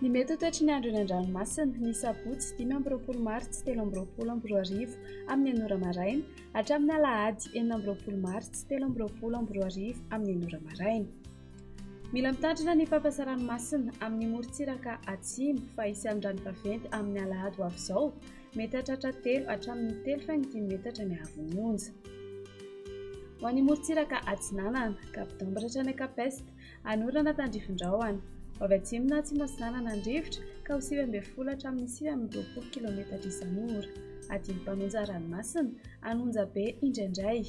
Ny mety ho toetry ny andro eny an-dranomasina ny sabotsy 20 martsa 2024 amin'ny 9 maraina hatramin'ny alahady 20 martsa 2024 amin'ny 9 maraina. Mila mitandrina ny mpampiasa ranomasina amin'ny morontsiraka atsimo fa hisy andron-dranovaventy amin'ny alahady ho avy izao mety hahatratra 3 hatramin'ny 3,5 metatra ny haavon'ny onja. Ho an'ny morontsiraka atsinanana Cap-d'Ambre hatrany Capeste anorana tandrifin-drahona avy atsimo na atsimo atsinanana andrivotra ka ho 9 hatramin'ny 9 kilometatra isan'ora. Adiny mpanonja ranomasina anonja be indraindray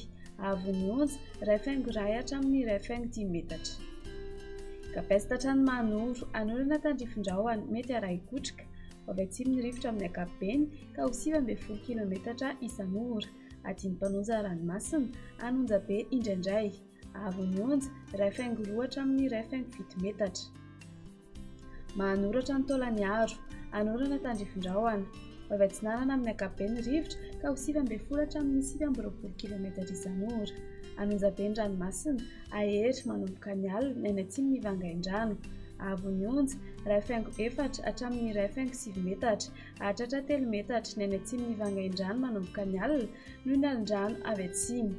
haavon'ny onja 2,5 hatramin'ny 2,10 metatra. Capeste hatrany Manoro anorana tandrifin-drahona mety araikotrika avy atsimo ny rivotra amin'ny ankapobeny ka ho 9 kilometatra isan'ora. Adiny mpanonja ranomasina anonja be indraindray haavon'ny onja 2,2 hatramin'ny 2,7 metatra. Mahanoratra ny Taolagnaro anorana tandrifin-drahona avy atsinanana amin'ny ankapobeny rivotra ka ho 9 hatramin'ny 9 kilometatra isan'ora. Anonja be ny ranomasina Ahery manomboka ny alina ny any atsimo ny Vangaindrano haavon'ny onja 2,4 hatramin'ny 2,7 metatra hahatratra 3 metatra ny any atsimo ny Vangaindrano manomboka ny alina noho ny alin-drano avy atsimo.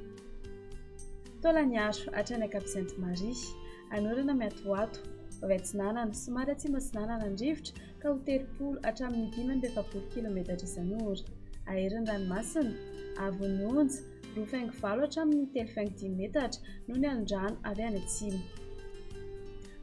Taolagnaro hatrany Cap-Sainte-Marie anorana Miatoato avy atsinanana somary atsimo atsinanana andrivotra ka ho 30 hatramin'ny 5,7 kilometatra isan'ora. Ahery ny ranomasina haavon'ny onja 2,7 hatramin'ny 3,10 metatra noho ny alin-drano avy any atsimo.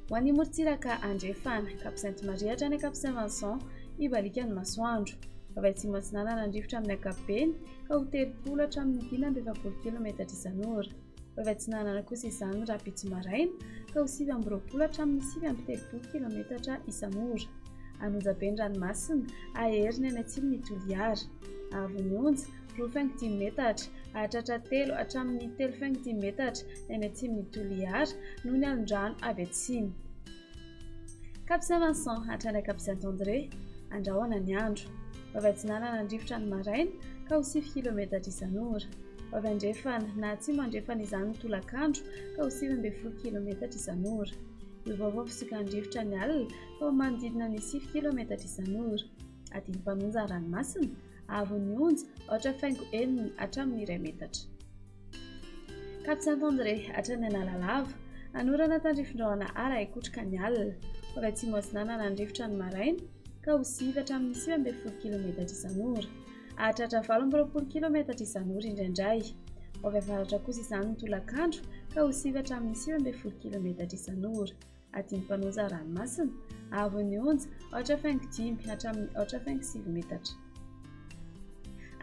Ho an'ny morontsiraka andrefana Cap-Sainte-Marie hatrany Cap-Saint-Vincent ibalikan'ny masoandro avy atsimo atsinanana andrivotra amin'ny ankapobeny ka ho 30 hatramin'ny 5,7 kilometatra isan'ora. Avy atsinanana kosa izany Rapitsomaraina ka ho 9 hatramin'ny 9,30 kilometatra isan'ora. Anonja be ny ranomasina Ahery ny any atsimo ny Toliara haavon'ny onja 2,10 metatra hahatratra 3 hatramin'ny 3,10 metatra ny any atsimo ny Toliara noho ny alin-drano avy atsimo. Cap-Saint-Vincent hatrany Cap-Saint-André andrahoana ny andro avy atsinanana andrivotra ny maraina ka ho 7 kilometatra isan'ora. Avy andrefana na atsimo andrefana izany ny tolakandro ka ho 9 kilometatra isan'ora. Io vaovao fisoka andrivotra ny alina ka ho manodidina ny 7 kilometatra isan'ora. Adiny mpanonja ranomasina haavon'ny onja 8,9 hatramin'ny 2 metatra. Cap-Saint-André hatrany Analalava anorana tandrifin-drahona araikotrika ny alina avy atsimo atsinanana andrivotra ny maraina ka ho 9 hatramin'ny 9 kilometatra isan'ora. Hahatratra 20 kilometatra isan'ora indraindray. Avy avaratra kosa izany ny tolakandro ka ho 7 hatramin'ny 9 kilometatra isan'ora. Adiny mpanonja ranomasina haavon'ny onja 8,5 hatramin'ny 8,7 metatra.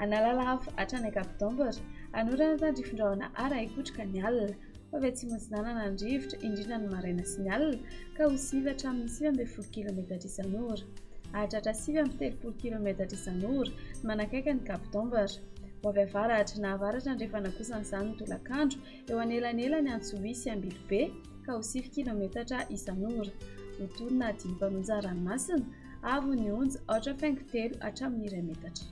Analalava hatrany Cap-d'Ambre anorana tandrifin-drahona araikotrika ny alina avy atsimo atsinanana andrivotra indrindra ny maraina sy ny alina ka ho 9 hatramin'ny 9 kilometatra isan'ora. Hahatratra 9,30 kilometatra isan'ora manakaiky ny Cap-d'Ambre. Ho avy avaratra na avaratra andrefana kosa n'izany ny tolakandro eo anelanela ny Antsohihy Ambilobe ka ho 7 kilometatra isan'ora. Mitonona adiny mpanonja ranomasina haavon'ny onja 8,3 hatramin'ny 2 metatra.